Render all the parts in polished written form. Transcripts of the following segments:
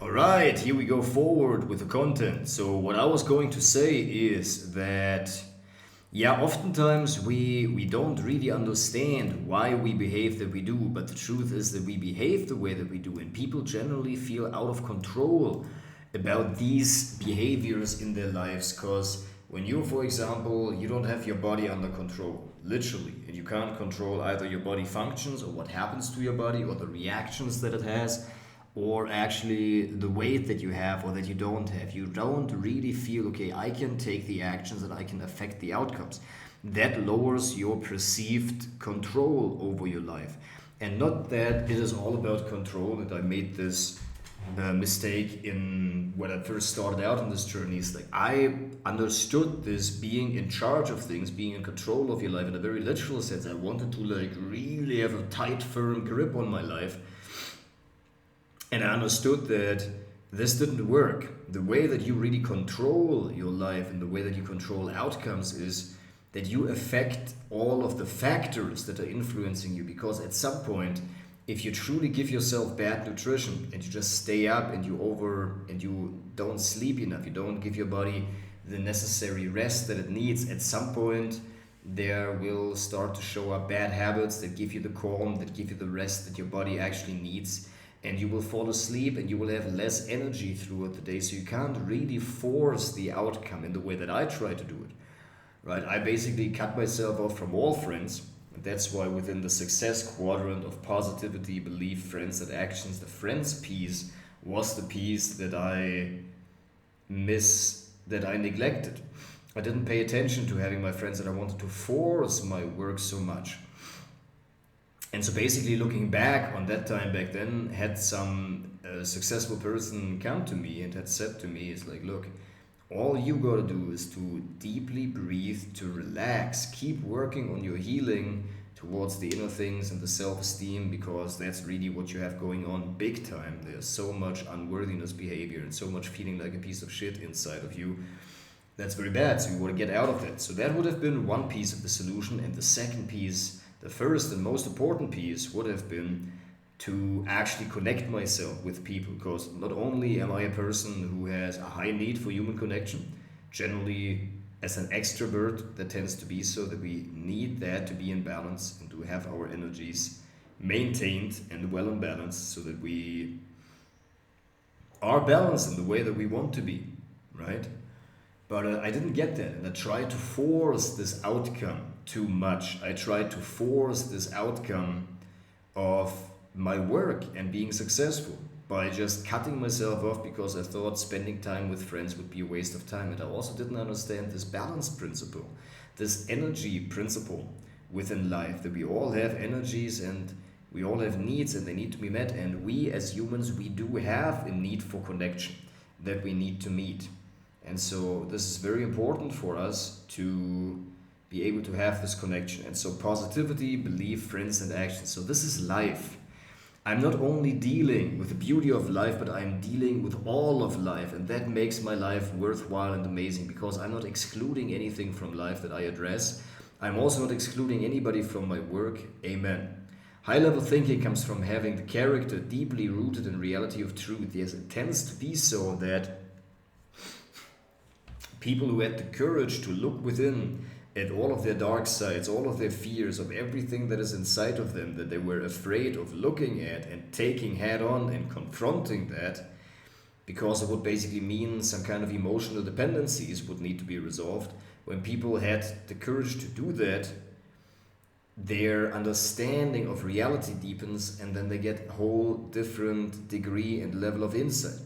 All right, here we go forward with the content. So what I was going to say is that oftentimes we don't really understand why we behave that we do, but the truth is that we behave the way that we do, and people generally feel out of control about these behaviors in their lives. Because when you, for example, you don't have your body under control, literally, and you can't control either your body functions or what happens to your body or the reactions that it has, or actually the weight that you have or that you don't have. You don't really feel, okay, I can take the actions and I can affect the outcomes. That lowers your perceived control over your life. And not that it is all about control, and I made this mistake in when I first started out on this journey. Is like I understood this being in charge of things, being in control of your life in a very literal sense. I wanted to like really have a tight, firm grip on my life. And I understood that this didn't work. The way that you really control your life and the way that you control outcomes is that you affect all of the factors that are influencing you. Because at some point, if you truly give yourself bad nutrition and you just stay up and you don't sleep enough, you don't give your body the necessary rest that it needs, at some point there will start to show up bad habits that give you the calm, that give you the rest that your body actually needs. And you will fall asleep and you will have less energy throughout the day. So you can't really force the outcome in the way that I try to do it. Right? I basically cut myself off from all friends. And that's why within the success quadrant of positivity, belief, friends, and actions, the friends piece was the piece that I neglected. I didn't pay attention to having my friends, and I wanted to force my work so much. And so basically looking back on that time back then, had some successful person come to me and had said to me, it's like, look, all you gotta do is to deeply breathe, to relax, keep working on your healing towards the inner things and the self-esteem, because that's really what you have going on big time. There's so much unworthiness behavior and so much feeling like a piece of shit inside of you. That's very bad, so you want to get out of that. So that would have been one piece of the solution, and the second piece, the first and most important piece, would have been to actually connect myself with people, because not only am I a person who has a high need for human connection, generally as an extrovert that tends to be so, that we need that to be in balance and to have our energies maintained and well in balance so that we are balanced in the way that we want to be, right? But I didn't get that, and I tried to force this outcome too much. I tried to force this outcome of my work and being successful by just cutting myself off because I thought spending time with friends would be a waste of time. And I also didn't understand this balance principle, this energy principle within life, that we all have energies and we all have needs and they need to be met. And we as humans, we do have a need for connection that we need to meet. And so this is very important for us to be able to have this connection. And so positivity, belief, friends, and action. So this is life. I'm not only dealing with the beauty of life, but I'm dealing with all of life. And that makes my life worthwhile and amazing, because I'm not excluding anything from life that I address. I'm also not excluding anybody from my work. Amen. High-level thinking comes from having the character deeply rooted in reality of truth. Yes, it tends to be so that people who had the courage to look within at all of their dark sides, all of their fears, of everything that is inside of them that they were afraid of looking at and taking head on and confronting that, because it would basically mean some kind of emotional dependencies would need to be resolved. When people had the courage to do that, their understanding of reality deepens, and then they get a whole different degree and level of insight.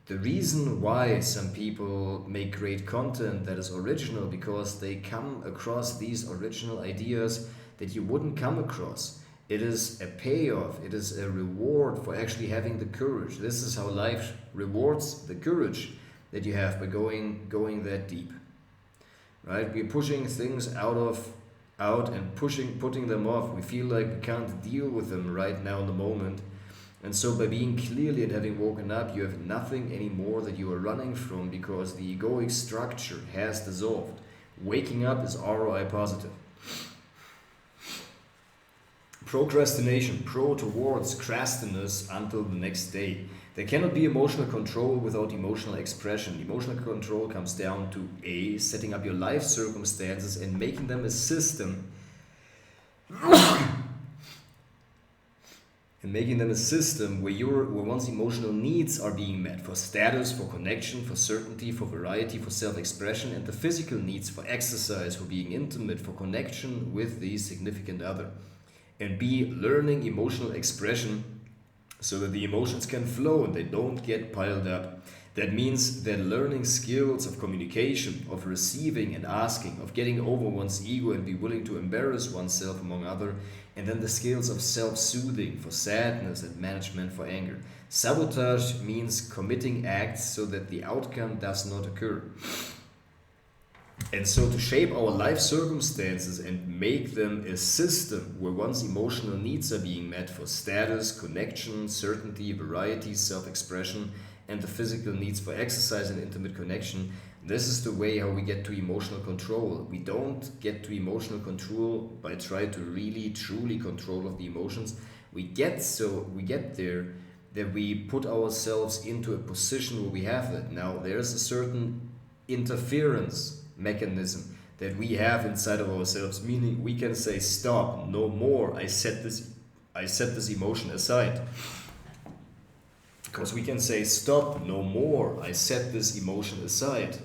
The reason why some people make great content that is original, because they come across these original ideas that you wouldn't come across. It is a payoff, it is a reward for actually having the courage. This is how life rewards the courage that you have by going that deep. Right? We're pushing things out and putting them off. We feel like we can't deal with them right now in the moment. And so by being clearly and having woken up, you have nothing anymore that you are running from, because the egoic structure has dissolved. Waking up is ROI positive. Procrastination, towards crastiness until the next day. There cannot be emotional control without emotional expression. Emotional control comes down to A, setting up your life circumstances and making them a system. And making them a system where one's emotional needs are being met for status, for connection, for certainty, for variety, for self-expression, and the physical needs for exercise, for being intimate, for connection with the significant other. And B, learning emotional expression so that the emotions can flow and they don't get piled up. That means that learning skills of communication, of receiving and asking, of getting over one's ego and be willing to embarrass oneself among others, and then the skills of self-soothing for sadness and management for anger. Sabotage means committing acts so that the outcome does not occur. And so to shape our life circumstances and make them a system where one's emotional needs are being met for status, connection, certainty, variety, self-expression, and the physical needs for exercise and intimate connection, this is the way how we get to emotional control. We don't get to emotional control by trying to really truly control of the emotions. We get there that we put ourselves into a position where we have that. Now there's a certain interference mechanism that we have inside of ourselves, meaning we can say stop, no more, I set this emotion aside. Because we can say stop, no more, I set this emotion aside.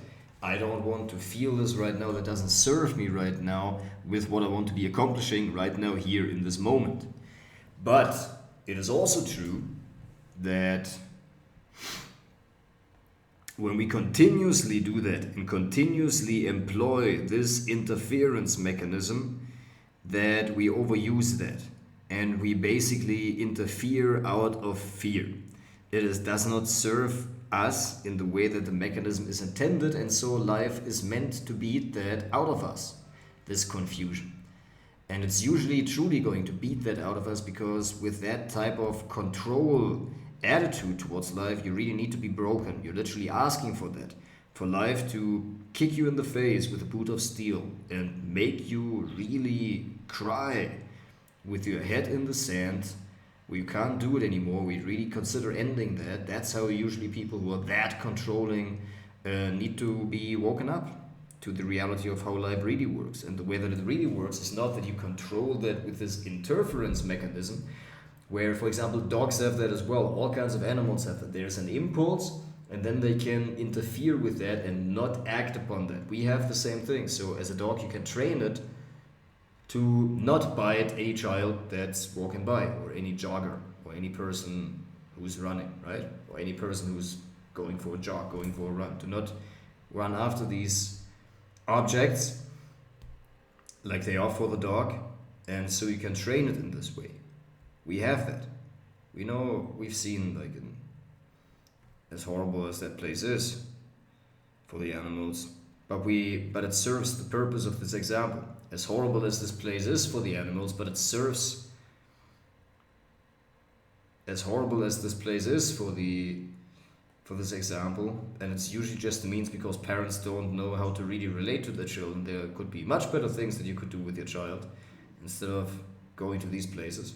I don't want to feel this right now, that doesn't serve me right now with what I want to be accomplishing right now here in this moment. But it is also true that when we continuously do that and continuously employ this interference mechanism, that we overuse that and we basically interfere out of fear. Does not serve us in the way that the mechanism is intended, and so life is meant to beat that out of us, this confusion. And it's usually truly going to beat that out of us, because with that type of control attitude towards life, you really need to be broken. You're literally asking for that, for life to kick you in the face with a boot of steel and make you really cry with your head in the sand, where you can't do it anymore. We really consider ending that. That's how usually people who are that controlling need to be woken up to the reality of how life really works. And the way that it really works is not that you control that with this interference mechanism, where, for example, dogs have that as well. All kinds of animals have that. There's an impulse, and then they can interfere with that and not act upon that. We have the same thing. So as a dog, you can train it to not bite any child that's walking by, or any jogger, or any person who's running, right? Or any person who's going for a jog, going for a run. To not run after these objects like they are for the dog, and so you can train it in this way. We have that. We know, we've seen, like, as horrible as that place is for the animals, but it serves the purpose of this example. As horrible as this place is for the animals, but it serves, as horrible as this place is for this example, and it's usually just a means because parents don't know how to really relate to their children. There could be much better things that you could do with your child instead of going to these places.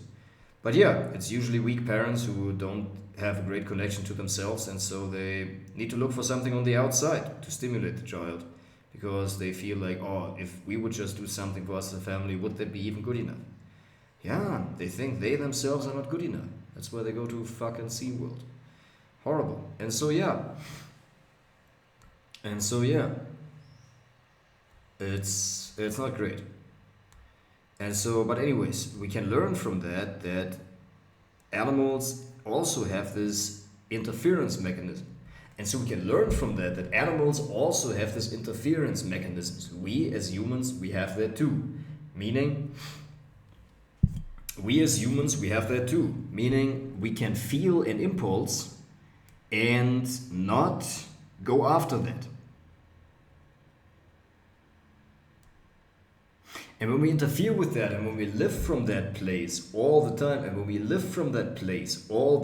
But yeah, it's usually weak parents who don't have a great connection to themselves, and so they need to look for something on the outside to stimulate the child, because they feel like, oh, if we would just do something for us as a family, would that be even good enough? Yeah, they think they themselves are not good enough. That's why they go to fucking SeaWorld. Horrible. And so yeah, it's not great. And so, but anyways, we can learn from that animals also have this interference mechanism. And so we can learn from that animals also have this interference mechanisms. We as humans, we have that too. Meaning, we as humans, we have that too. Meaning, we can feel an impulse and not go after that. And when we interfere with that, and when we live from that place all the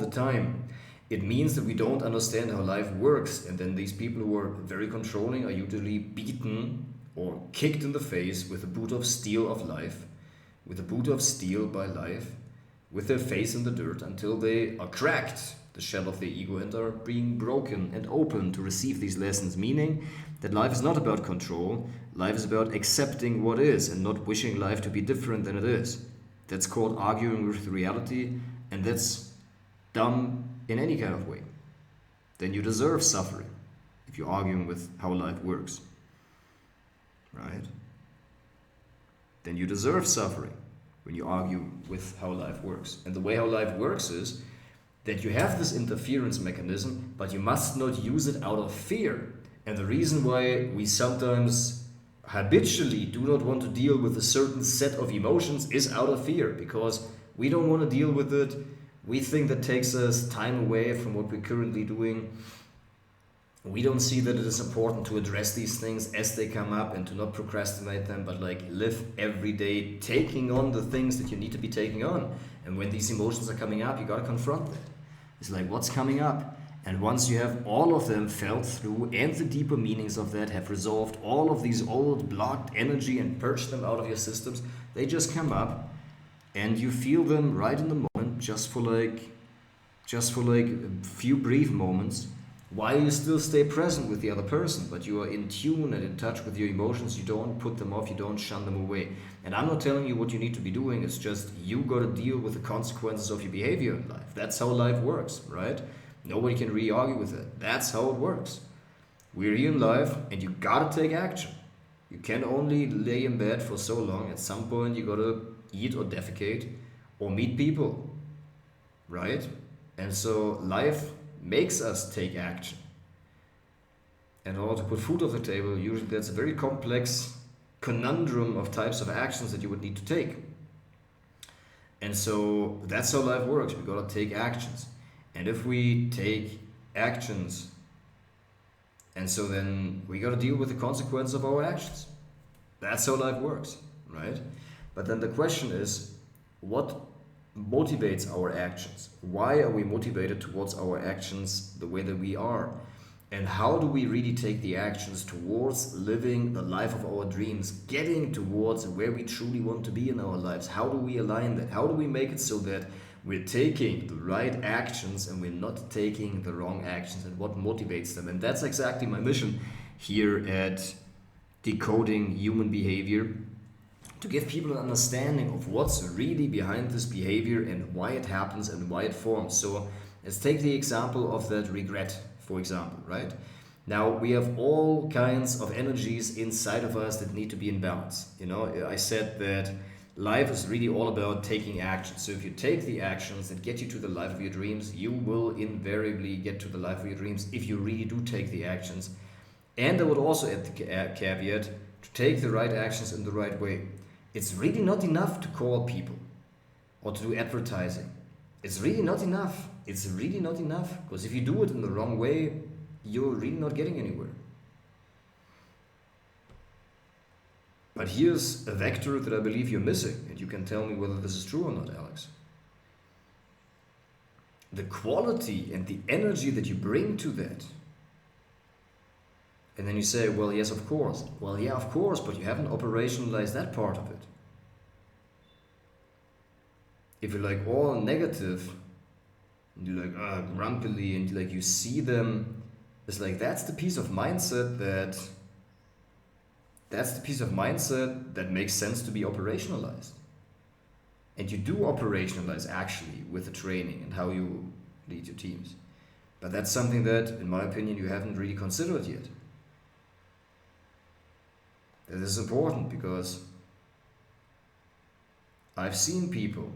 time, it means that we don't understand how life works. And then these people who are very controlling are usually beaten or kicked in the face with a boot of steel of life, with a boot of steel by life, with their face in the dirt until they are cracked the shell of their ego, and are being broken and open to receive these lessons, meaning that life is not about control. Life is about accepting what is and not wishing life to be different than it is. That's called arguing with reality, and that's dumb in any kind of way. Then you deserve suffering if you're arguing with how life works, right? Then you deserve suffering when you argue with how life works. And the way how life works is that you have this interference mechanism, but you must not use it out of fear. And the reason why we sometimes habitually do not want to deal with a certain set of emotions is out of fear, because we don't want to deal with it. We think that takes us time away from what we're currently doing. We don't see that it is important to address these things as they come up and to not procrastinate them, but like live every day taking on the things that you need to be taking on. And when these emotions are coming up, you got to confront it. It's like, what's coming up? And once you have all of them felt through and the deeper meanings of that have resolved all of these old blocked energy and purged them out of your systems, they just come up and you feel them right in the moment, just for like a few brief moments, while you still stay present with the other person, but you are in tune and in touch with your emotions. You don't put them off, you don't shun them away. And I'm not telling you what you need to be doing, it's just you got to deal with the consequences of your behavior in life. That's how life works, right? Nobody can really argue with it. That's how it works. We're here in life and you gotta take action. You can only lay in bed for so long. At some point you gotta eat or defecate or meet people, right? And so life makes us take action. And in order to put food on the table, usually that's a very complex conundrum of types of actions that you would need to take. And so that's how life works. We gotta take actions. And if we take actions, and so then we got to deal with the consequences of our actions. That's how life works, right? But then the question is, what motivates our actions? Why are we motivated towards our actions the way that we are? And how do we really take the actions towards living the life of our dreams, getting towards where we truly want to be in our lives? How do we align that? How do we make it so that we're taking the right actions and we're not taking the wrong actions, and what motivates them? And that's exactly my mission here at Decoding Human Behavior, to give people an understanding of what's really behind this behavior and why it happens and why it forms. So let's take the example of that regret, for example, right? Now we have all kinds of energies inside of us that need to be in balance. You know, I said that life is really all about taking action. So if you take the actions that get you to the life of your dreams, you will invariably get to the life of your dreams if you really do take the actions. And I would also add the caveat to take the right actions in the right way. It's really not enough to call people or to do advertising. It's really not enough. It's really not enough, because if you do it in the wrong way, you're really not getting anywhere. But here's a vector that I believe you're missing, and you can tell me whether this is true or not, Alex. The quality and the energy that you bring to that. And then you say, well, yes, of course. Well, yeah, of course, but you haven't operationalized that part of it. If you're like all negative, and you're like grumpily, and like you see them, it's like that's the piece of mindset that makes sense to be operationalized. And you do operationalize actually with the training and how you lead your teams. But that's something that, in my opinion, you haven't really considered yet. That is important, because I've seen people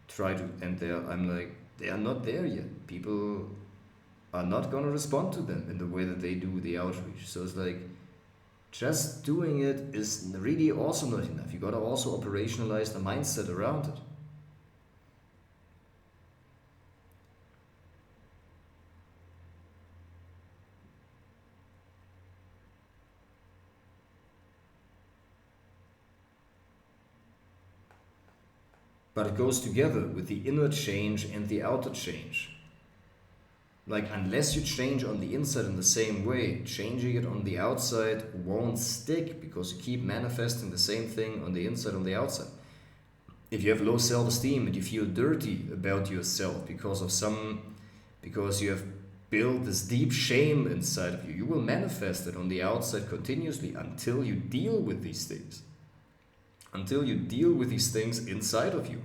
try to, and I'm like, they are not there yet. People are not going to respond to them in the way that they do the outreach. So it's like, just doing it is really also not enough. You got to also operationalize the mindset around it. But it goes together with the inner change and the outer change. Like, unless you change on the inside in the same way, changing it on the outside won't stick, because you keep manifesting the same thing on the inside, on the outside. If you have low self-esteem and you feel dirty about yourself because of some because you have built this deep shame inside of you. You will manifest it on the outside continuously until you deal with these things. Until you deal with these things inside of you.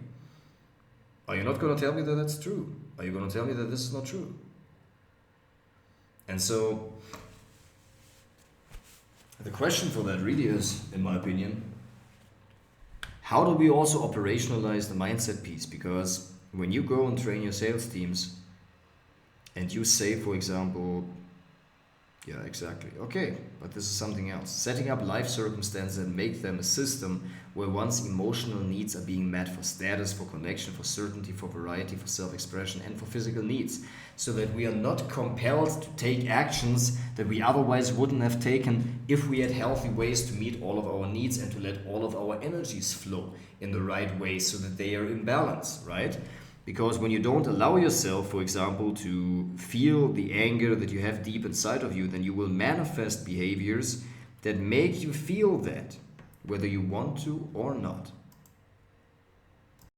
Are you not going to tell me that that's true? Are you going to tell me that this is not true? And so, the question for that really is, in my opinion, how do we also operationalize the mindset piece? Because when you go and train your sales teams and you say, for example, yeah, exactly, okay, but this is something else. Setting up life circumstances and make them a system where one's emotional needs are being met for status, for connection, for certainty, for variety, for self-expression, and for physical needs. So that we are not compelled to take actions that we otherwise wouldn't have taken if we had healthy ways to meet all of our needs and to let all of our energies flow in the right way so that they are in balance, right? Because when you don't allow yourself, for example, to feel the anger that you have deep inside of you, then you will manifest behaviors that make you feel that, whether you want to or not.